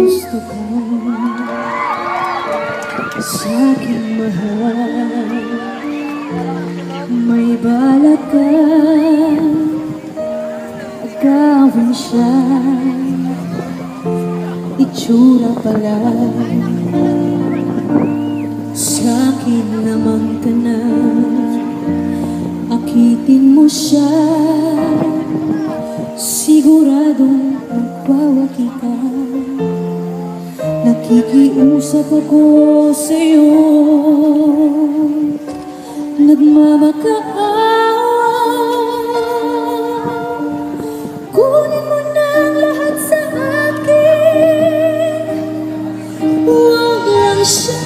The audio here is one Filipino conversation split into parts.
gusto ko sa aking mahal. May balak ka agawin siya, itsura pala sa akin naman ka na. Akitin mo siya, siguradong magwawaki ka. Nakikiusap ako sa'yo, nagmamakaawa. Kunin mo na ang lahat sa akin, huwag lang siya.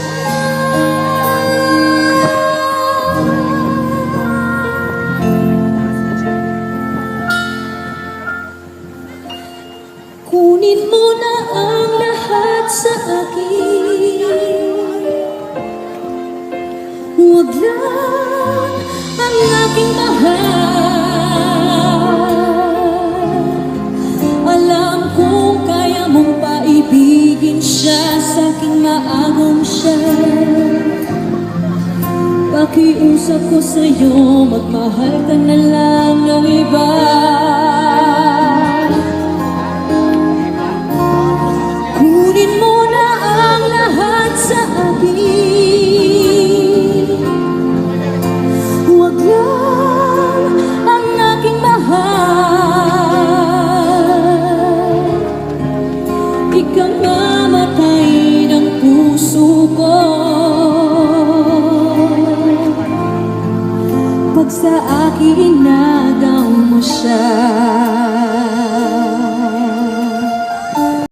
Kunin mo na ang lahat sa akin, huwag lang ang aking mahal. Alam kong kaya mong paibigin siya, sa aking maagom siya. Pakiusap ko sa'yo, magmahal ka na lang ng iba. Kunin mo na ang lahat sa akin, huwag lang ang aking mahal. Ikaw mamatay ng puso ko pag sa akin inagaw mo siya.